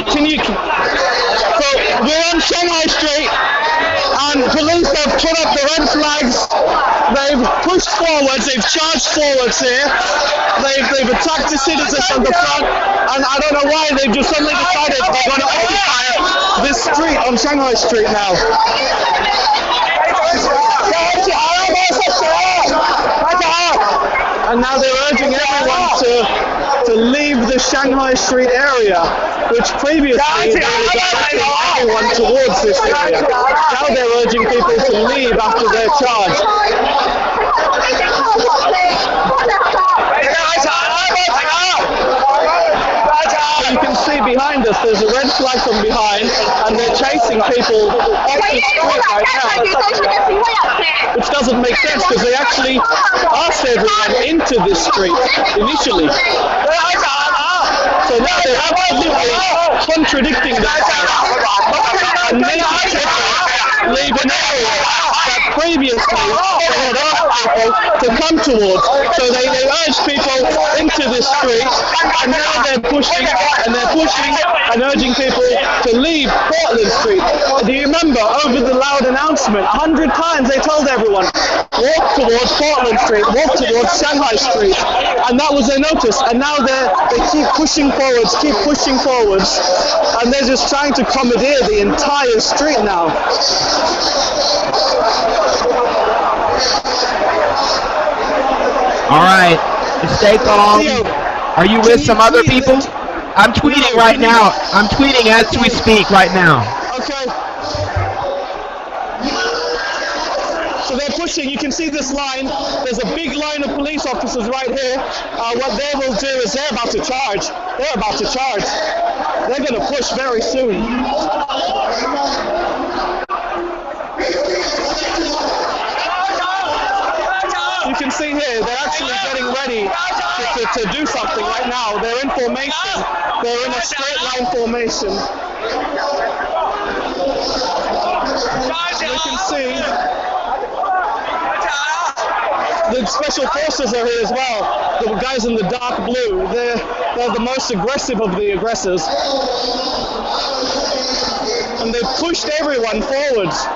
So we're on Shanghai Street, and police have put up the red flags. They've pushed forwards. They've charged forwards here. They've attacked the citizens on the front, and I don't know why they've just suddenly decided they're going to occupy this street on Shanghai Street now. And now they're urging everyone to leave the Shanghai Street area, which previously they were directing everyone towards this area. Now they're urging people to leave after their charge. So you can see behind us, there's a red flag from behind, and they're chasing people off the street right now, which doesn't make sense because they actually asked everyone into this street initially. So now they're absolutely contradicting themselves and making people leave an area that previously they had asked people to come towards. So they urged people into this street, and now they're pushing and urging people to leave Portland Street. Do you remember over the loud announcement, 100 times they told everyone, walk towards Portland Street, walk towards Shanghai Street, and that was their notice. And now they keep pushing forwards, and they're just trying to commandeer the entire street now. All right, stay calm. Are you with some other people? I'm tweeting right now. I'm tweeting as we speak right now. Okay. So they're pushing. You can see this line. There's a big line of police officers right here. What they will do is they're about to charge. They're going to push very soon. You can see here, they're actually getting ready to do something right now. They're in formation. They're in a straight line formation. You can see the special forces are here as well. The guys in the dark blue, they're the most aggressive of the aggressors. And they've pushed everyone forwards.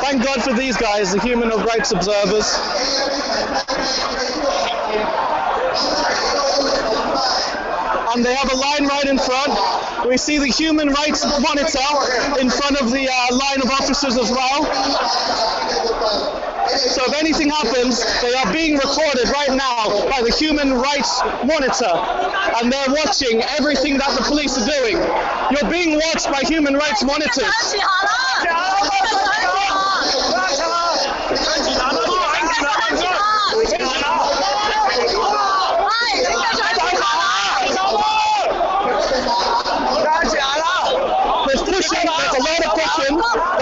Thank God for these guys, the human rights observers. And they have a line right in front. We see the human rights monitor in front of the line of officers as well. So if anything happens, they are being recorded right now by the human rights monitor, and they're watching everything that the police are doing. You're being watched by human rights monitors.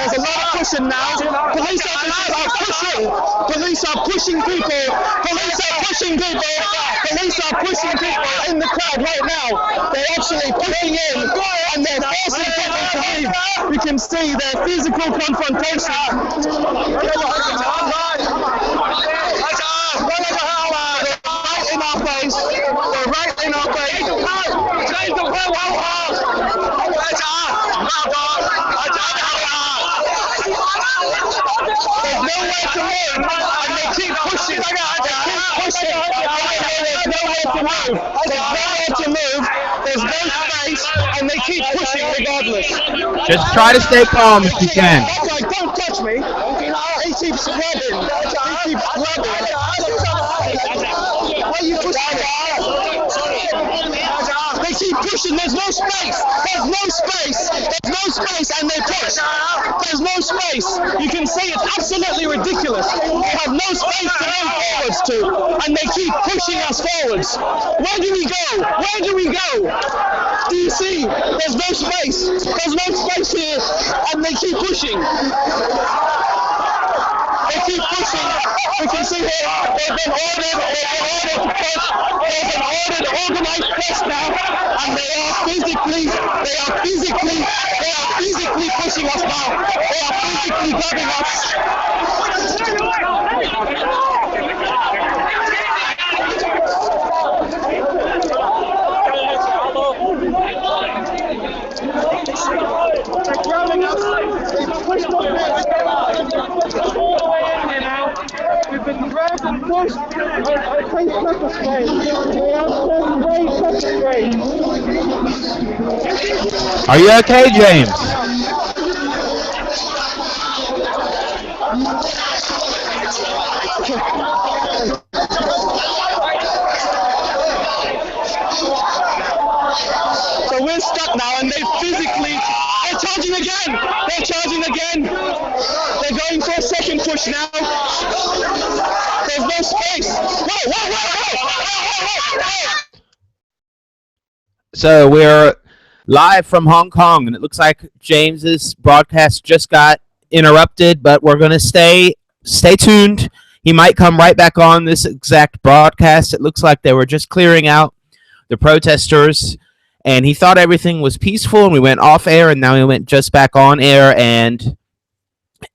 There's a lot of pushing now. Police officers are pushing. Police are pushing people. Police are pushing people in the crowd right now. They're actually pushing in and they're forcing people to leave. You can see their physical confrontation. They're right in our face. There's nowhere to move, and they keep pushing. There's no space, and they keep pushing regardless. Just try to stay calm if you can. Okay, don't touch me. He keeps grabbing. Why are you pushing? They keep pushing. There's no space, and they push. There's no space. You can see it's absolutely ridiculous. They have no space to move forwards to, and they keep pushing us forwards. Where do we go? Do you see? There's no space. There's no space here, and they keep pushing. They keep pushing. We can see here they've been ordered to push. They've been ordered organized push now, and they are physically pushing us now. They are physically grabbing us. They're grabbing us. They've pushed us all the way in here now. We've been grabbed and pushed. I face pepper spray. They are spraying pepper spray. Are you okay, James? So we're stuck now, and they're charging again. They're charging again. They're going for a second push now. There's no space. Whoa. So we're live from Hong Kong, and it looks like James's broadcast just got interrupted, but we're going to stay tuned. He might come right back on this exact broadcast. It looks like they were just clearing out the protesters, and he thought everything was peaceful, and we went off air, and now we went just back on air, and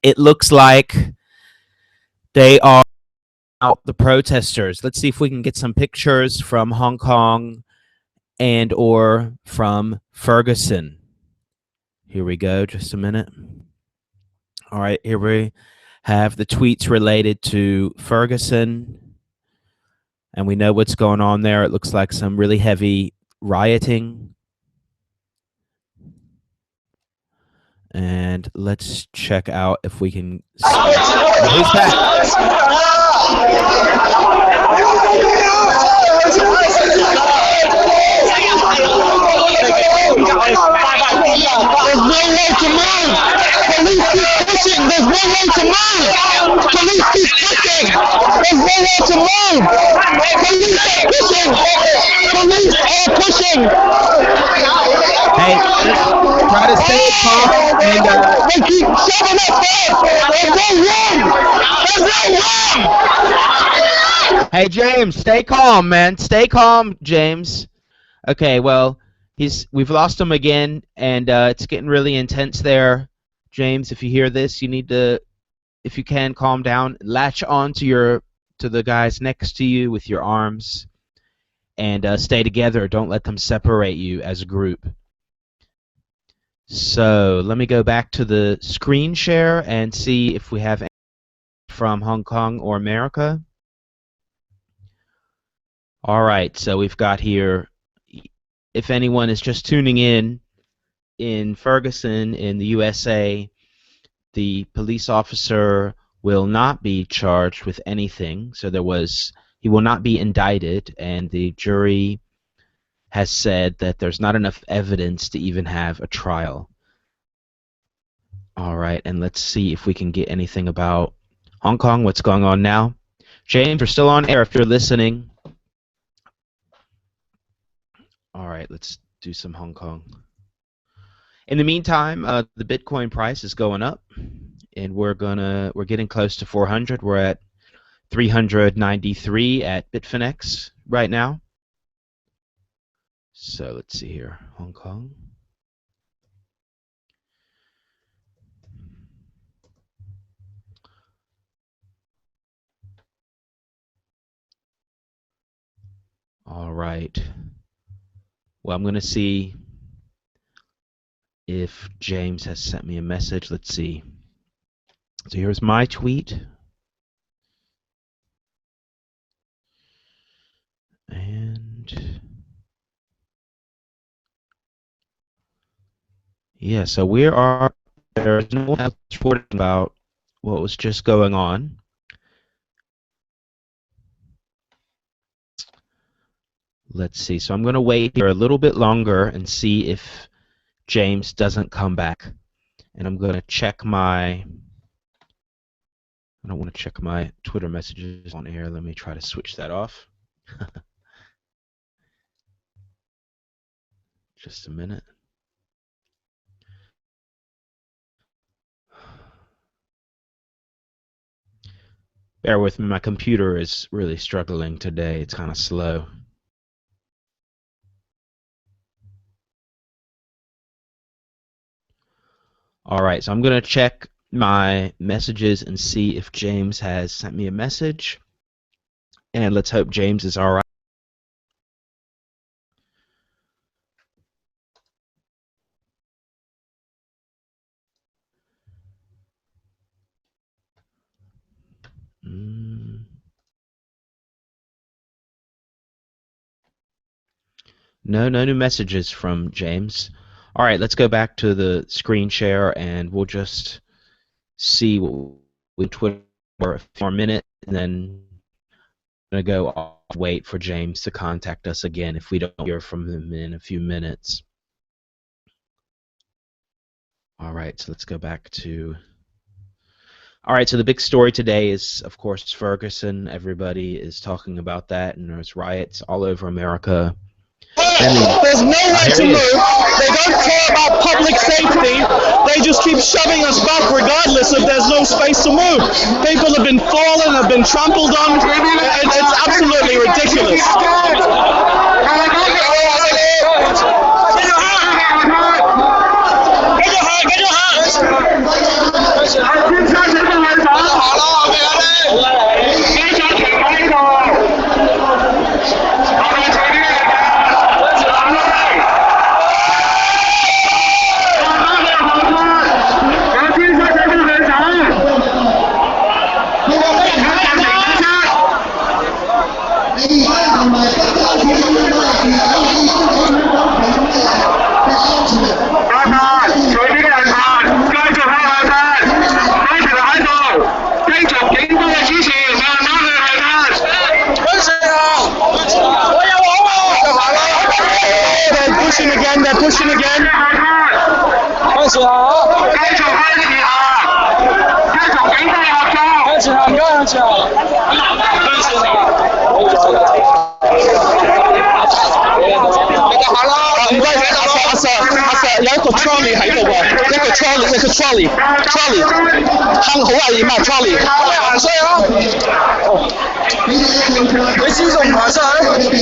it looks like they are out the protesters. Let's see if we can get some pictures from Hong Kong and or from Ferguson. Here we go, just a minute. All right, here we have the tweets related to Ferguson, and we know what's going on there. It looks like some really heavy rioting. And let's check out if we can see. Who's back? There's no way to move. Police keep pushing. There's no way to move. Police keep pushing. There's no way to move. Police are pushing. Police are pushing. Hey, just try to stay calm and they keep shoving us back. There's no room. There's no room. Hey, James, stay calm, man. Stay calm, James. Okay, well, we've lost him again, and it's getting really intense there. James, if you hear this, you need to, if you can, calm down. Latch on to the guys next to you with your arms, and stay together. Don't let them separate you as a group. So let me go back to the screen share and see if we have any from Hong Kong or America. All right, so we've got here, if anyone is just tuning in Ferguson in the USA, the police officer will not be charged with anything. So he will not be indicted, and the jury has said that there's not enough evidence to even have a trial. All right, and let's see if we can get anything about Hong Kong, what's going on now. James, we're still on air if you're listening. All right, let's do some Hong Kong. In the meantime, the Bitcoin price is going up, and we're getting close to 400. We're at 393 at Bitfinex right now. So let's see here, Hong Kong. All right. Well, I'm going to see if James has sent me a message. Let's see. So here's my tweet. And yeah, so there's no one else reporting about what was just going on. Let's see. So I'm going to wait here a little bit longer and see if James doesn't come back. And I'm going to check I don't want to check my Twitter messages on air. Let me try to switch that off. Just a minute. Bear with me, my computer is really struggling today. It's kind of slow. Alright, so I'm going to check my messages and see if James has sent me a message. And let's hope James is alright. No new messages from James. Alright, let's go back to the screen share and we'll just see what we Twitter for a few more minutes, and then I'm going to go off, wait for James to contact us again if we don't hear from him in a few minutes. Alright, so let's go back to... Alright, so the big story today is, of course, Ferguson. Everybody is talking about that, and there's riots all over America. There's nowhere to move. They don't care about public safety. They just keep shoving us back regardless if there's no space to move. People have been fallen, have been trampled on. It's absolutely ridiculous. They're pushing again.有一個 trolley 喺度喎，一個 trolley， 坑好危險啊 trolley。行衰啊！你知仲唔行出去？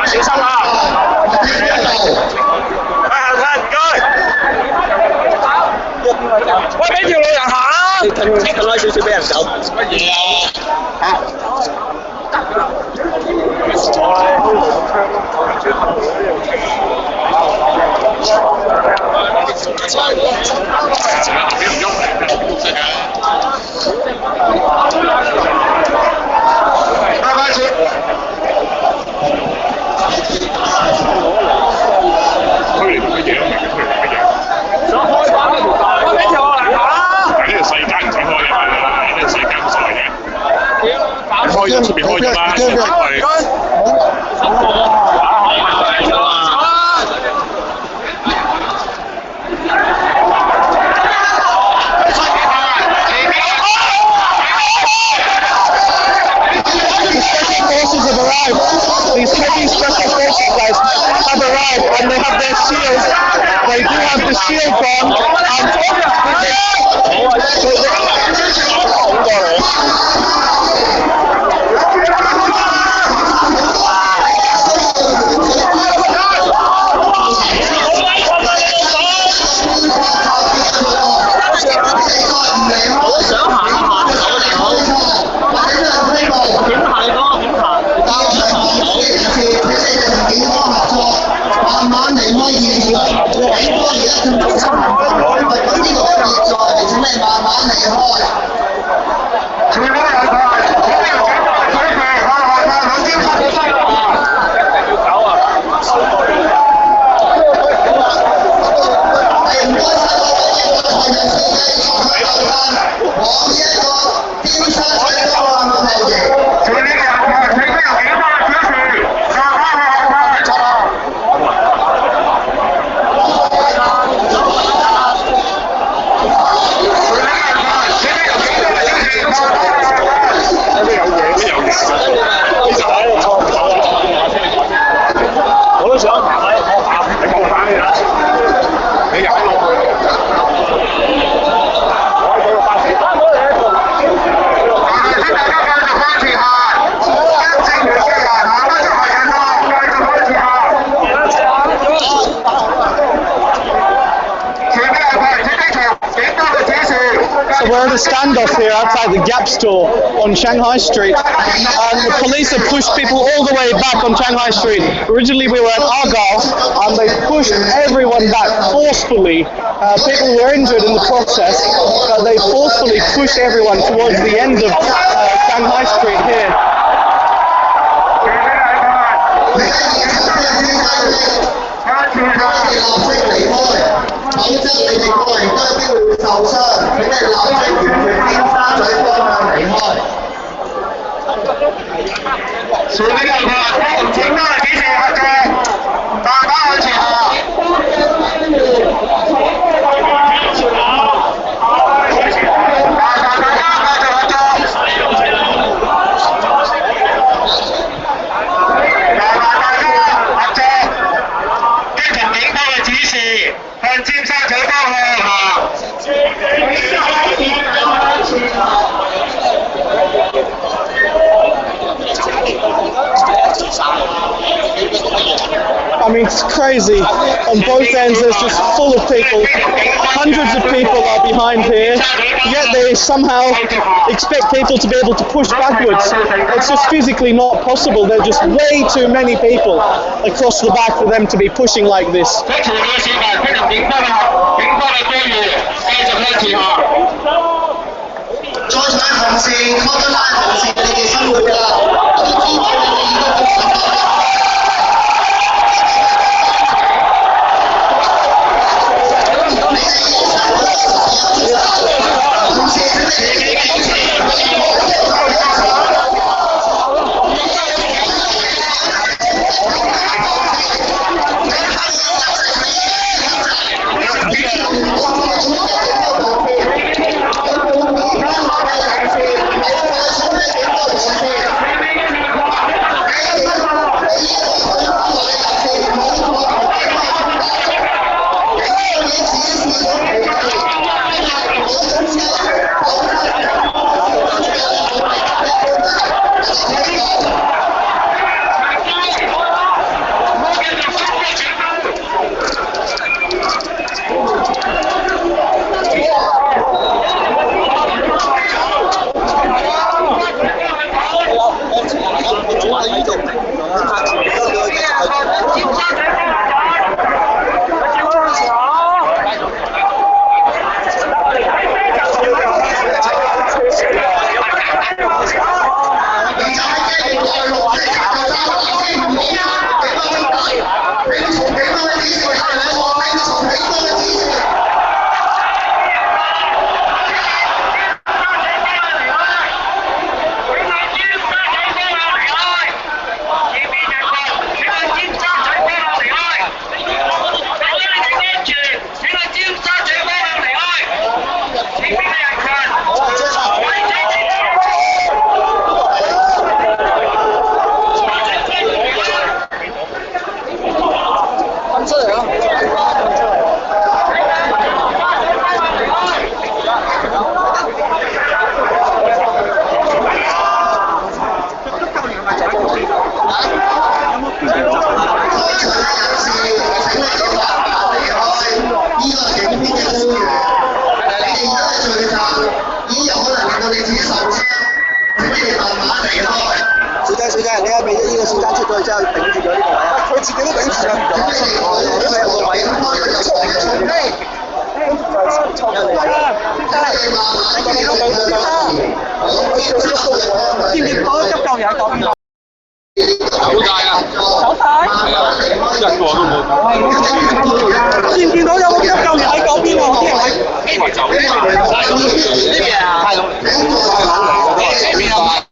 小心啊！喂，俾條路人行啊！你近開少少俾人走。乜嘢啊？開咗出邊開咗啦，上邊去。Forces have arrived. These heavy special forces guys have arrived, and they have their shields. They do have the shields on. We're at a standoff here outside the Gap store on Shanghai Street. The police have pushed people all the way back on Shanghai Street. Originally we were at Argyle, and they pushed everyone back forcefully. People were injured in the process, but they forcefully pushed everyone towards the end of Shanghai Street here. I mean, it's crazy. On both ends, there's just full of people. Hundreds of people are behind here, yet they somehow expect people to be able to push backwards. It's just physically not possible. There are just way too many people across the back for them to be pushing like this. 手帶啊！手帶？係啊，一個都冇。見唔見到有冇急救員喺嗰邊啊？啲人喺呢邊走呢邊啊！太lonely，太lonely，邊啊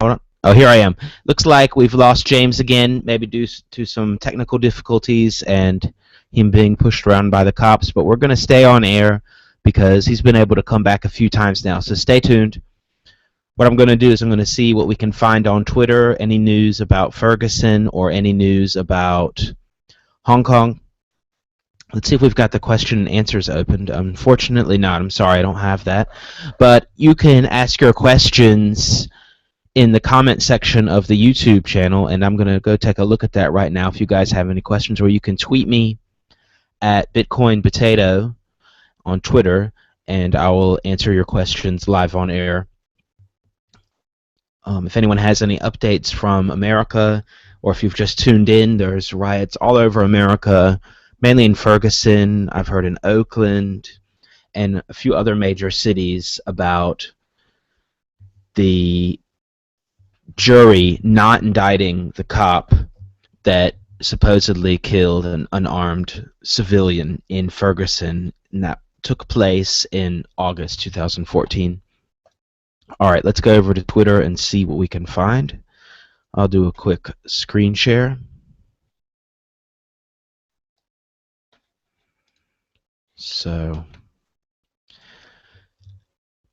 ？Hold on. Oh, here I am. Looks like we've lost James again, maybe due to some technical difficulties and him being pushed around by the cops, but we're going to stay on air because he's been able to come back a few times now, so stay tuned. What I'm going to do is I'm going to see what we can find on Twitter, any news about Ferguson or any news about Hong Kong. Let's see if we've got the question and answers opened. Unfortunately not. I'm sorry, I don't have that. But you can ask your questions in the comment section of the YouTube channel, and I'm going to go take a look at that right now if you guys have any questions, or you can tweet me at Bitcoin Potato on Twitter, and I will answer your questions live on air. If anyone has any updates from America, or if you've just tuned in, there's riots all over America, mainly in Ferguson, I've heard in Oakland, and a few other major cities about the jury not indicting the cop that supposedly killed an unarmed civilian in Ferguson, and that took place in August 2014. Alright, let's go over to Twitter and see what we can find. I'll do a quick screen share. So,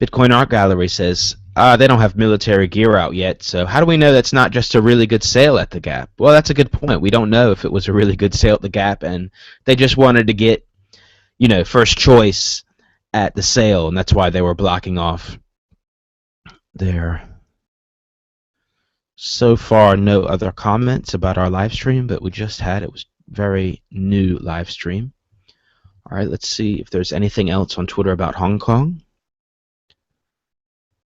Bitcoin Art Gallery says, they don't have military gear out yet, so how do we know that's not just a really good sale at the Gap? Well, that's a good point. We don't know if it was a really good sale at the Gap and they just wanted to get, you know, first choice at the sale, and that's why they were blocking off there. So far, no other comments about our live stream, but we just had, it was very new live stream. All right, let's see if there's anything else on Twitter about Hong Kong.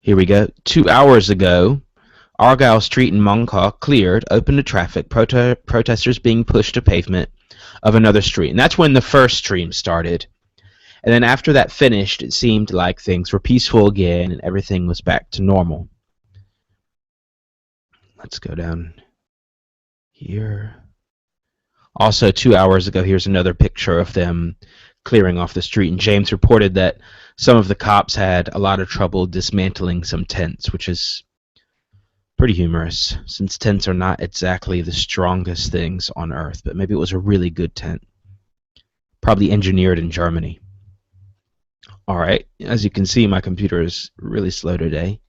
Here we go. 2 hours ago, Argyle Street in Mong Kok cleared, open to traffic, protesters being pushed to pavement of another street. And that's when the first stream started. And then after that finished, it seemed like things were peaceful again and everything was back to normal. Let's go down here. Also, 2 hours ago, here's another picture of them clearing off the street. And James reported that some of the cops had a lot of trouble dismantling some tents, which is pretty humorous, since tents are not exactly the strongest things on Earth. But maybe it was a really good tent. Probably engineered in Germany. Alright, as you can see, my computer is really slow today.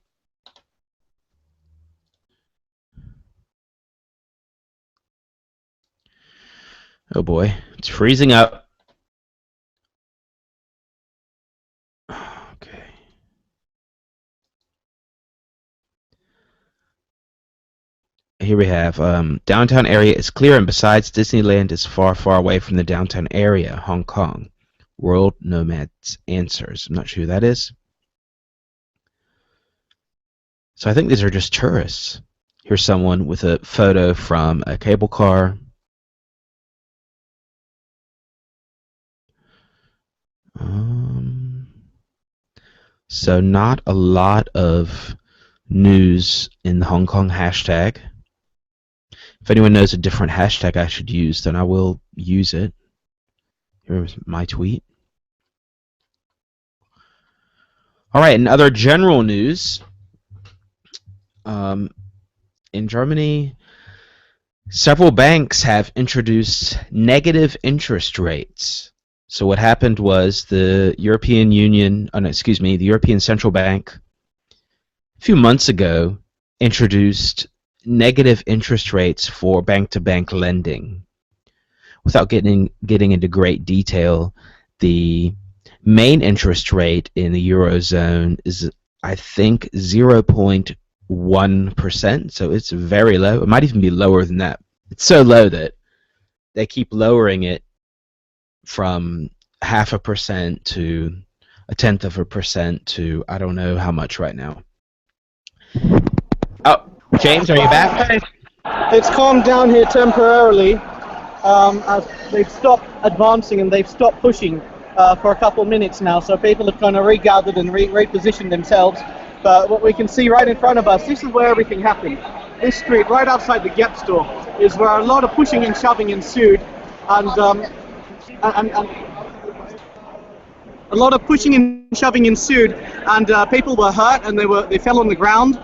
Oh boy, it's freezing up. Okay. Here we have, downtown area is clear, and besides, Disneyland is far, far away from the downtown area, Hong Kong. World Nomads answers. I'm not sure who that is. So I think these are just tourists. Here's someone with a photo from a cable car. So not a lot of news in the Hong Kong hashtag. If anyone knows a different hashtag I should use, then I will use it. Here's my tweet. Alright, in other general news, in Germany, several banks have introduced negative interest rates. So what happened was the European Union, the European Central Bank, a few months ago, introduced negative interest rates for bank-to-bank lending. Without getting into great detail, the main interest rate in the Eurozone is, I think, 0.1%, so it's very low. It might even be lower than that. It's so low that they keep lowering it from 0.5% to 0.1% to I don't know how much right now. Oh, James, are you back? Okay. It's calmed down here temporarily. As they've stopped advancing and they've stopped pushing for a couple minutes now, so people have kind of regathered and repositioned themselves. But what we can see right in front of us, this is where everything happened. This street right outside the Gap store is where a lot of pushing and shoving ensued, and a lot of pushing and shoving ensued, and people were hurt and they fell on the ground.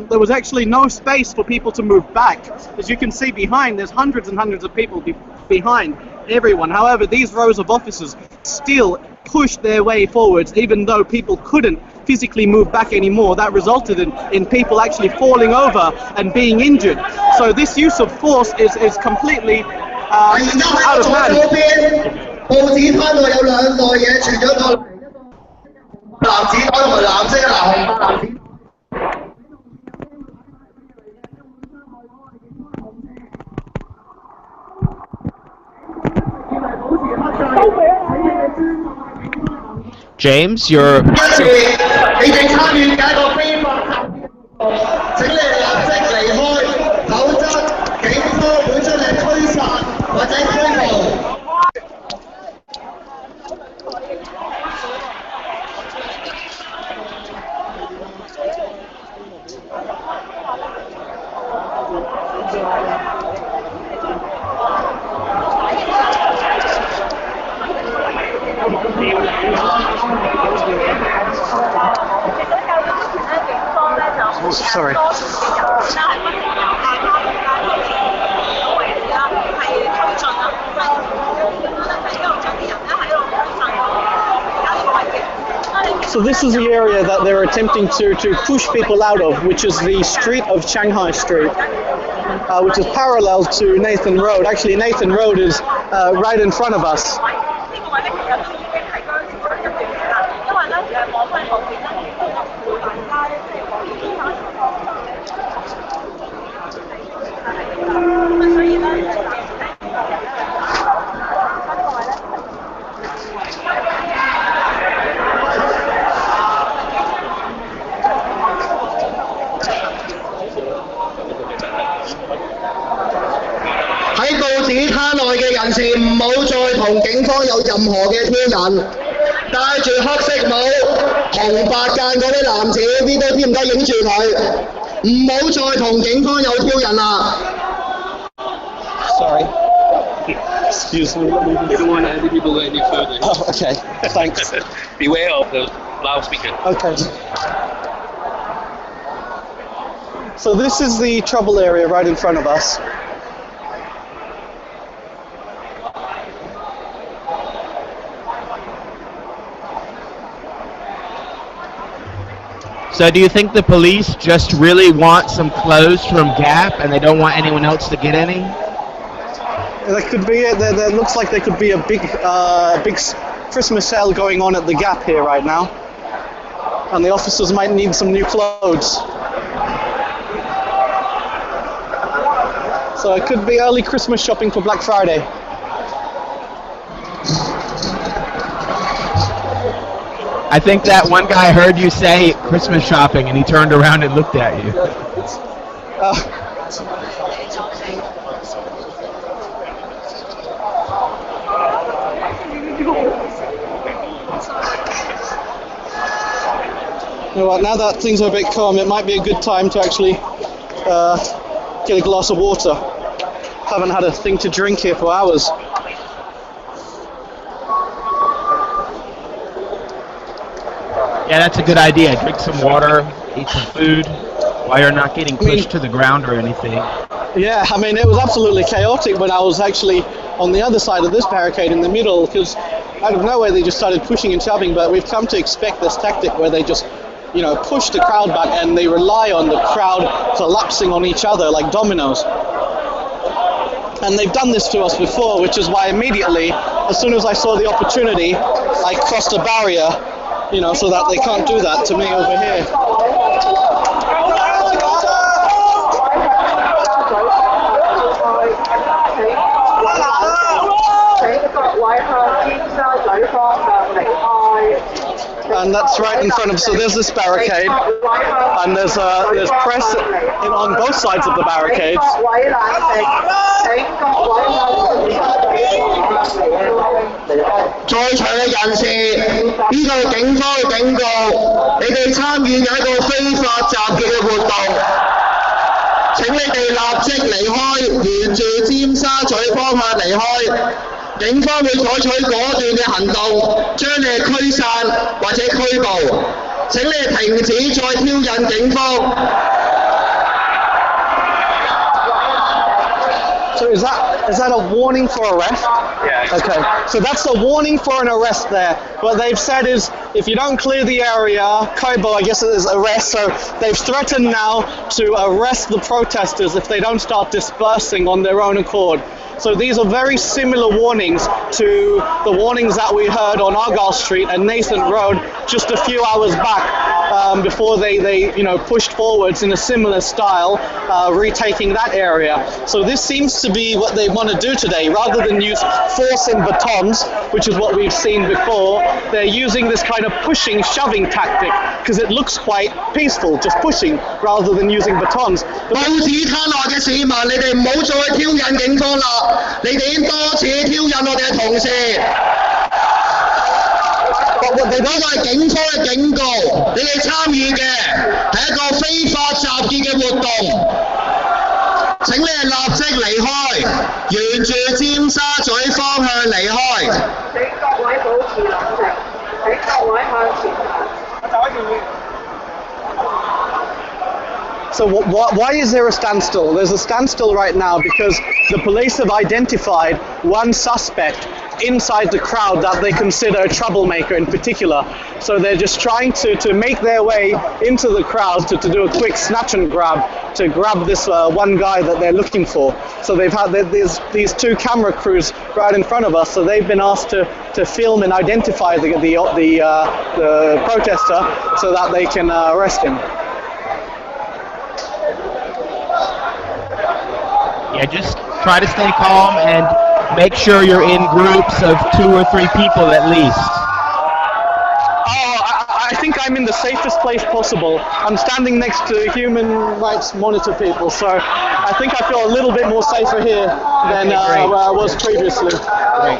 There was actually no space for people to move back. As you can see behind, there's hundreds and hundreds of people behind everyone. However, these rows of officers still pushed their way forwards, even though people couldn't physically move back anymore. That resulted in people actually falling over and being injured. So this use of force is completely out of hand. James, you're... Sorry. So this is the area that they're attempting to push people out of, which is the street of Shanghai Street, which is parallel to Nathan Road. Actually, Nathan Road is right in front of us. Sorry. Excuse me. We don't want any people any further. Oh, okay. Thanks. Beware of the loudspeaker. Okay. So this is the trouble area right in front of us. So do you think the police just really want some clothes from Gap and they don't want anyone else to get any? That could be it. There looks like there could be a big Christmas sale going on at the Gap here right now. And the officers might need some new clothes. So it could be early Christmas shopping for Black Friday. I think that one guy heard you say Christmas shopping and he turned around and looked at you. You know what, now that things are a bit calm, it might be a good time to actually get a glass of water. Haven't had a thing to drink here for hours. Yeah, that's a good idea. Drink some water, eat some food, while you're not getting pushed to the ground or anything. Yeah, I mean, it was absolutely chaotic when I was actually on the other side of this barricade in the middle, because out of nowhere they just started pushing and shoving, but we've come to expect this tactic where they just, you know, push the crowd back and they rely on the crowd collapsing on each other like dominoes. And they've done this to us before, which is why immediately, as soon as I saw the opportunity, I crossed a barrier, you know, so that they can't do that to me over here. And that's right in front of. So there's this barricade, and there's press on both sides of the barricades. 在場嘅人士，呢個係警方嘅警告，你哋參與緊一個非法集結嘅活動，請你哋立即離開，沿住尖沙咀方向離開。警方會採取果斷嘅行動，將你哋驅散或者拘捕。請你哋停止再挑釁警方。So is that a warning for arrest? Yeah. Okay, so that's a warning for an arrest there. What they've said is, if you don't clear the area, Kobo, I guess it is arrest, so they've threatened now to arrest the protesters if they don't start dispersing on their own accord. So these are very similar warnings to the warnings that we heard on Argyle Street and Nathan Road just a few hours back, before they pushed forwards in a similar style, retaking that area. So this seems to be what they want to do today. Rather than use force and batons, which is what we've seen before, they're using this kind of pushing, shoving tactic because it looks quite peaceful, just pushing rather than using batons. 報紙攤內嘅市民，你哋唔好再挑釁警方啦！你哋已經多次挑釁我哋嘅同事。呢個係警方嘅警告，你哋參與嘅係一個非法集結嘅活動。請你哋立即離開，沿住尖沙咀方向離開。請各位保持冷靜，請各位向前行。So why is there a standstill? There's a standstill right now because the police have identified one suspect inside the crowd that they consider a troublemaker in particular. So they're just trying to make their way into the crowd to do a quick snatch and grab, to grab this one guy that they're looking for. So they've had these two camera crews right in front of us, so they've been asked to film and identify the protester so that they can arrest him. Yeah, just try to stay calm and make sure you're in groups of 2 or 3 people at least. I think I'm in the safest place possible. I'm standing next to Human Rights Monitor people, so I think I feel a little bit more safer here than where I was previously. Great.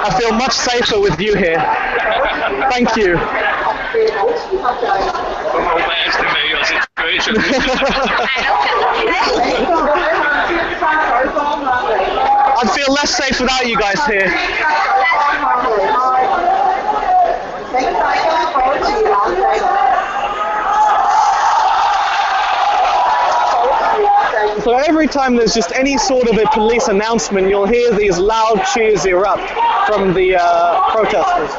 I feel much safer with you here. Thank you. Don't overestimate your situation. I'd feel less safe without you guys here. So every time there's just any sort of a police announcement, you'll hear these loud cheers erupt from the protesters.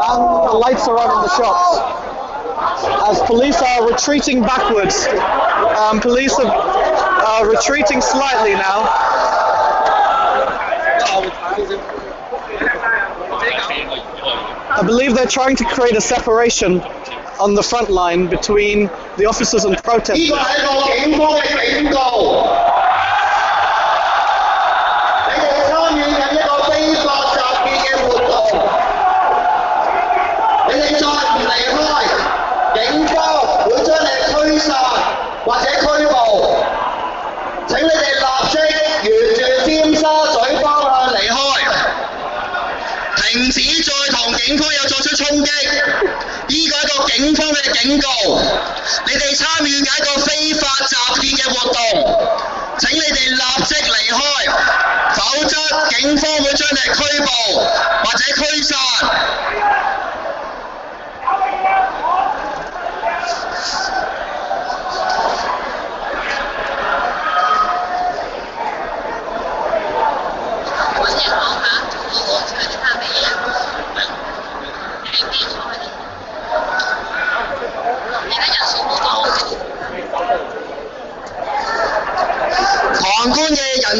And the lights are on in the shops. As police are retreating backwards, police are retreating slightly now. I believe they're trying to create a separation on the front line between the officers and protesters.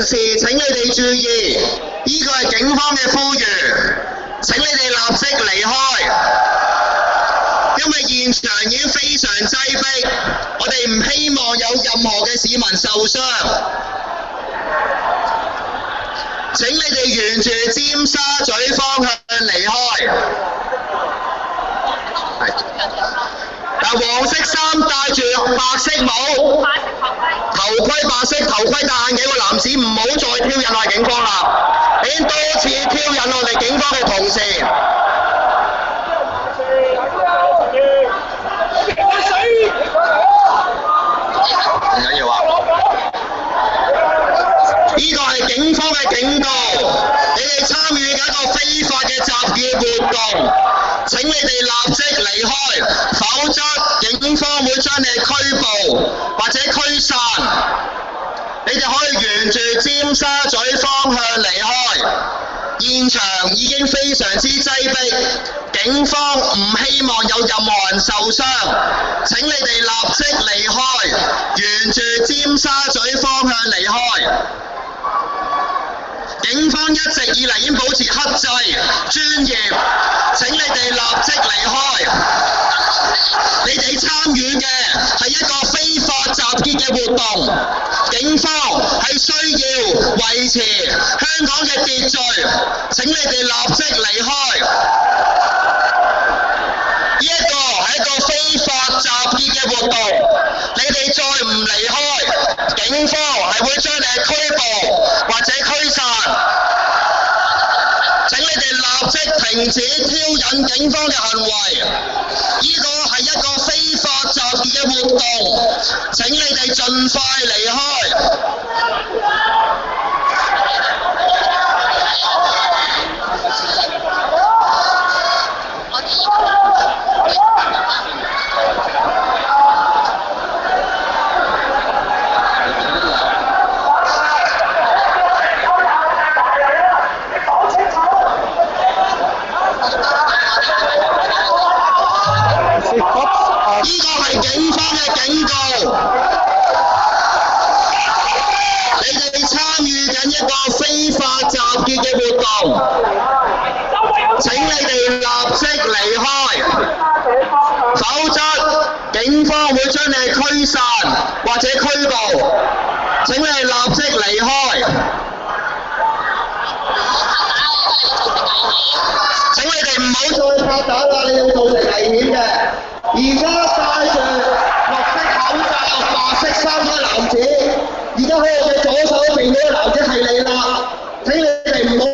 人士，請你哋注意，呢個係警方嘅呼籲，請你哋立即離開，因為現場已經非常擠迫，我哋唔希望有任何嘅市民受傷。請你哋沿住尖沙咀方向離開。但黃色衫戴住白色帽，頭盔白色頭盔戴眼鏡個男子唔好再挑釁我哋警方啦！已經多次挑釁我哋警方嘅同事。唔緊要啊！呢個係警方嘅警告，你哋參與緊一個非法嘅集結活動，請你哋立即離開，否則警方會將你拘捕或者驅散。你哋可以沿住尖沙咀方向離開，現場已經非常之擠迫，警方唔希望有任何人受傷，請你哋立即離開，沿住尖沙咀方向離開。警方一直以嚟已經保持克制、專業，請你哋立即離開。你哋參與嘅係一個非法集結嘅活動，警方係需要維持香港嘅秩序，請你哋立即離開。呢一個係一個非法集結嘅活動，你哋再唔離開，警方係會將你拘捕或者驅散。請你哋立即停止挑釁警方嘅行為，呢個係一個非法集結嘅活動，請你哋盡快離開。呢個係警方嘅警告，你哋參與緊一個非法集結嘅活動，請你哋立即離開，否則警方會將你哋驅散或者拘捕，請你哋立即離開。請你哋唔好再拍打啦，你會造成危險嘅。而家戴住綠色口罩、白色衫嘅男子，而家喺我哋左手邊嗰個男子係你啦，請你哋唔好。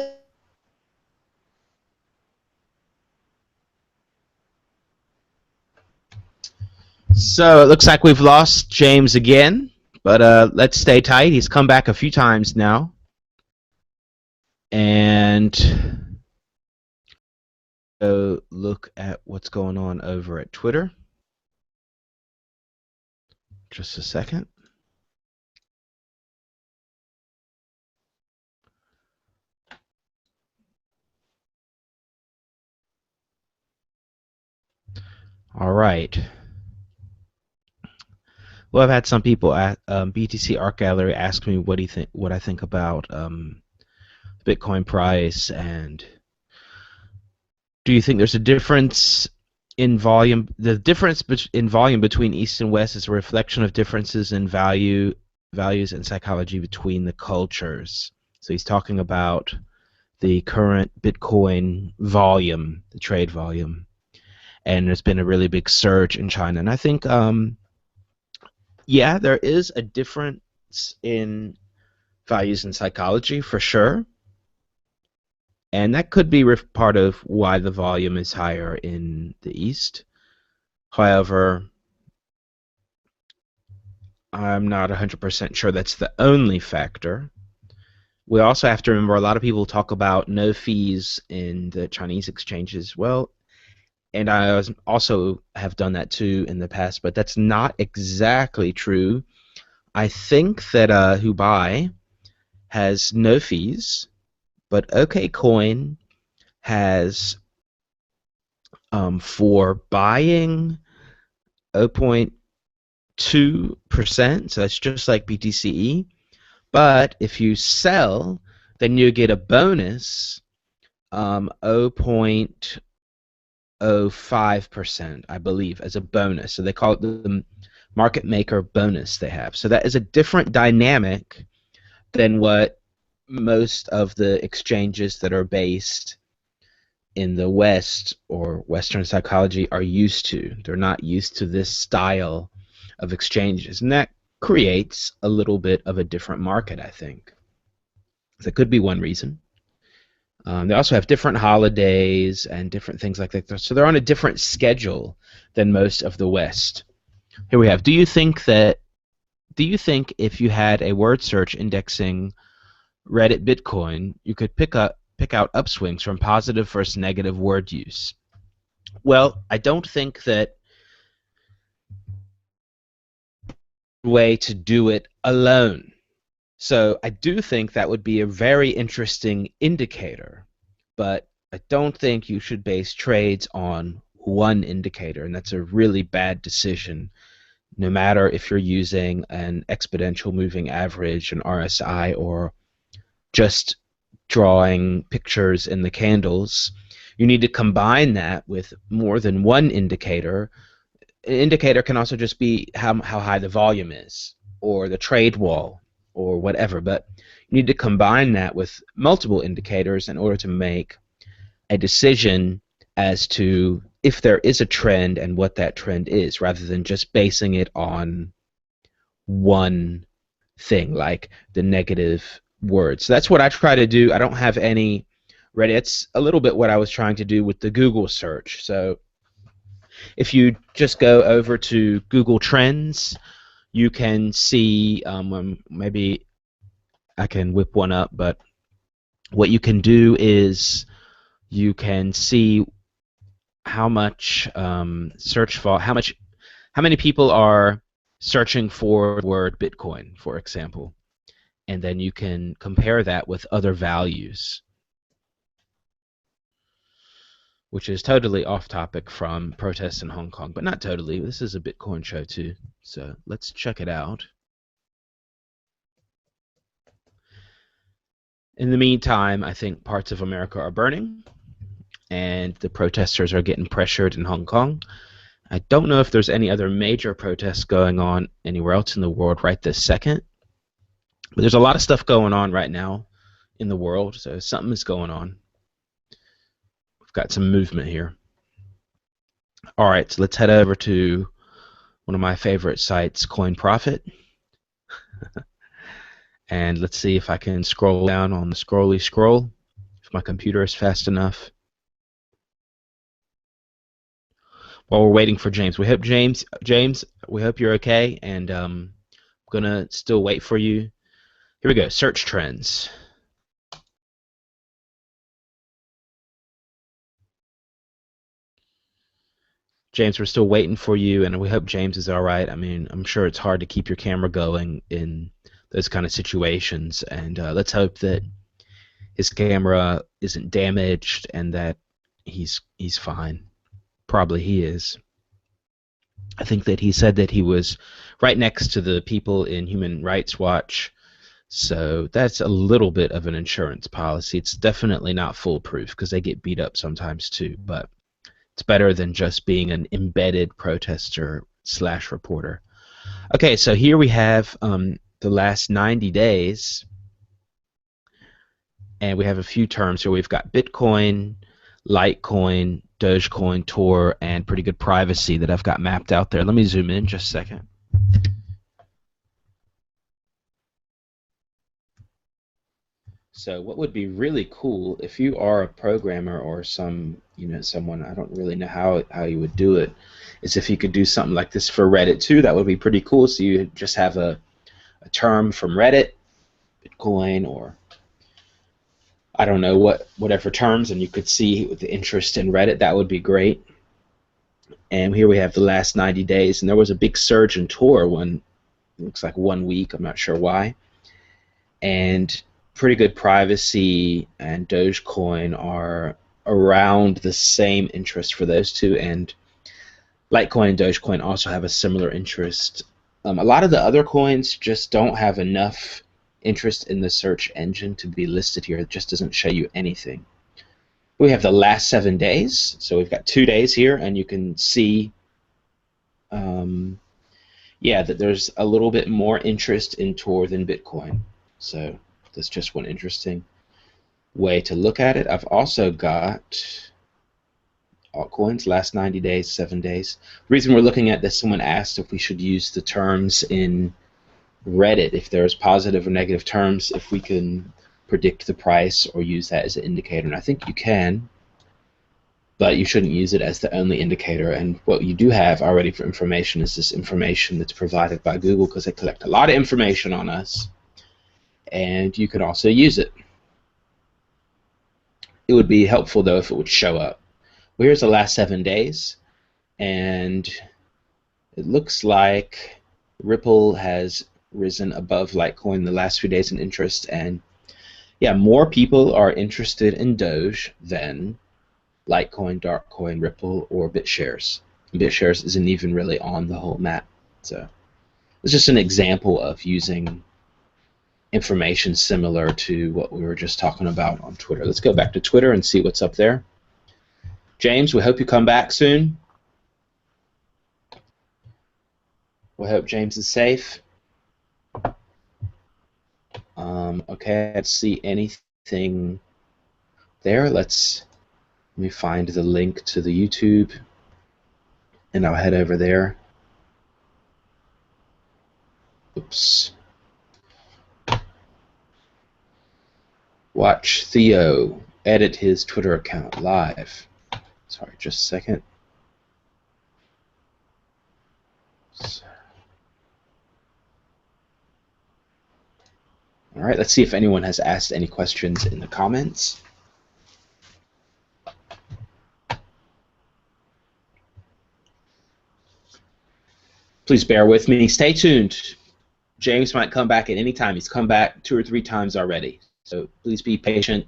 So it looks like we've lost James again, but let's stay tight. He's come back a few times now. And go look at what's going on over at Twitter. Just a second. All right. Well, I've had some people at BTC Art Gallery ask me what I think about Bitcoin price, and do you think there's a difference in volume? The difference in volume between East and West is a reflection of differences in values and psychology between the cultures. So he's talking about the current Bitcoin volume, the trade volume, and there's been a really big surge in China. And I think, yeah, there is a difference in values and psychology for sure. And that could be part of why the volume is higher in the East. However, I'm not 100% sure that's the only factor. We also have to remember a lot of people talk about no fees in the Chinese exchanges. Well, and I also have done that too in the past, but that's not exactly true. I think that Hubai has no fees, but OKCoin has for buying 0.2%, so that's just like BTCE, But if you sell, then you get a bonus 0.05%, I believe, as a bonus. So they call it the market maker bonus they have. So that is a different dynamic than what most of the exchanges that are based in the West or Western psychology are used to. They're not used to this style of exchanges, and that creates a little bit of a different market, I think. That could be one reason. They also have different holidays and different things like that. So they're on a different schedule than most of the West. Here we have, do you think if you had a word search indexing Reddit Bitcoin, you could pick out upswings from positive versus negative word use? Well, I don't think that way to do it alone. So I do think that would be a very interesting indicator, but I don't think you should base trades on one indicator, and that's a really bad decision, no matter if you're using an exponential moving average, an RSI, or just drawing pictures in the candles. You need to combine that with more than one indicator. An indicator can also just be how high the volume is, or the trade wall, or whatever, but you need to combine that with multiple indicators in order to make a decision as to if there is a trend and what that trend is, rather than just basing it on one thing, like the negative words. So that's what I try to do. I don't have any Reddit. It's a little bit what I was trying to do with the Google search. So if you just go over to Google Trends, you can see, maybe I can whip one up, but what you can do is you can see how much how many people are searching for the word Bitcoin, for example, and then you can compare that with other values, which is totally off topic from protests in Hong Kong, but not totally. This is a Bitcoin show too, so let's check it out. In the meantime, I think parts of America are burning, and the protesters are getting pressured in Hong Kong. I don't know if there's any other major protests going on anywhere else in the world right this second, but there's a lot of stuff going on right now in the world, so something is going on. We've got some movement here. All right, so let's head over to one of my favorite sites, CoinProfit. And let's see if I can scroll down on the scrolly scroll, if my computer is fast enough. While we're waiting for James, we hope we hope you're okay, and I'm gonna still wait for you. Here we go, search trends. James, we're still waiting for you, and we hope James is all right. I mean, I'm sure it's hard to keep your camera going in those kind of situations, and let's hope that his camera isn't damaged and that he's fine. Probably he is. I think that he said that he was right next to the people in Human Rights Watch, so that's a little bit of an insurance policy. It's definitely not foolproof because they get beat up sometimes too, but it's better than just being an embedded protester / reporter. Okay, so here we have the last 90 days, and we have a few terms here. We've got Bitcoin, Litecoin, Dogecoin, Tor, and pretty good privacy that I've got mapped out there. Let me zoom in just a second. So what would be really cool if you are a programmer or someone, I don't really know how you would do it, is if you could do something like this for Reddit too. That would be pretty cool. So you just have a term from Reddit, Bitcoin, or I don't know whatever terms, and you could see the interest in Reddit. That would be great. And here we have the last 90 days, and there was a big surge in Tor looks like 1 week. I'm not sure why. And pretty good privacy and Dogecoin are around the same interest for those two, and Litecoin and Dogecoin also have a similar interest. A lot of the other coins just don't have enough interest in the search engine to be listed here. It just doesn't show you anything. We have the last 7 days, so we've got 2 days here, and you can see, yeah, that there's a little bit more interest in Tor than Bitcoin. So that's just one interesting way to look at it. I've also got altcoins, last 90 days, 7 days. The reason we're looking at this, someone asked if we should use the terms in Reddit, if there's positive or negative terms, if we can predict the price or use that as an indicator. And I think you can, but you shouldn't use it as the only indicator. And what you do have already for information is this information that's provided by Google, because they collect a lot of information on us, and you could also use it. It would be helpful, though, if it would show up. Well, here's the last 7 days, and it looks like Ripple has risen above Litecoin the last few days in interest, and yeah, more people are interested in Doge than Litecoin, Darkcoin, Ripple, or BitShares. BitShares isn't even really on the whole map. So it's just an example of using information similar to what we were just talking about on Twitter. Let's go back to Twitter and see what's up there. James, we hope you come back soon. We hope James is safe. Okay, I don't see anything there. Let me find the link to the YouTube, and I'll head over there. Oops. Watch Theo edit his Twitter account live. Sorry, just a second. All right, let's see if anyone has asked any questions in the comments. Please bear with me. Stay tuned. James might come back at any time. He's come back 2 or 3 times already. So please be patient.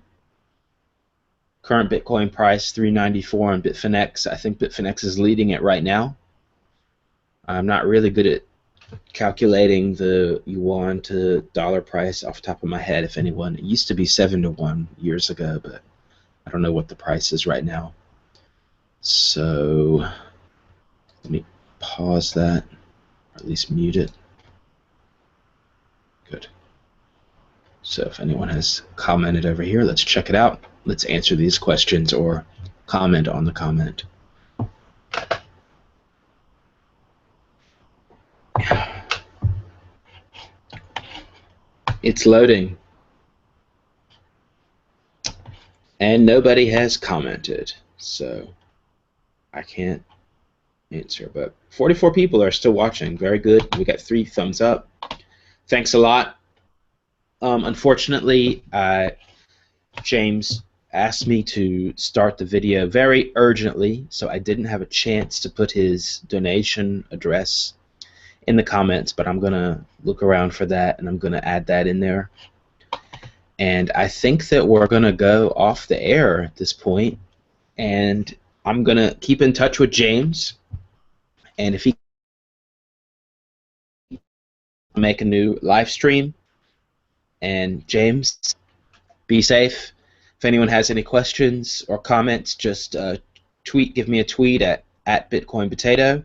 Current Bitcoin price, $394 on Bitfinex. I think Bitfinex is leading it right now. I'm not really good at calculating the yuan to dollar price off the top of my head, if anyone. It used to be 7-to-1 years ago, but I don't know what the price is right now. So let me pause that, or at least mute it. Good. So if anyone has commented over here, let's check it out. Let's answer these questions or comment on the comment. It's loading. And nobody has commented, so I can't answer. But 44 people are still watching. Very good. We got 3 thumbs up. Thanks a lot. Unfortunately, James asked me to start the video very urgently, so I didn't have a chance to put his donation address in the comments, but I'm going to look around for that, and I'm going to add that in there. And I think that we're going to go off the air at this point, and I'm going to keep in touch with James, and if he make a new live stream. And James, be safe. If anyone has any questions or comments, just give me a tweet at @BitcoinPotato,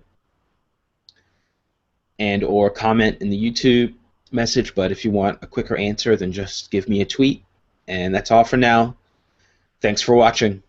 and or comment in the YouTube message. But if you want a quicker answer, then just give me a tweet. And that's all for now. Thanks for watching.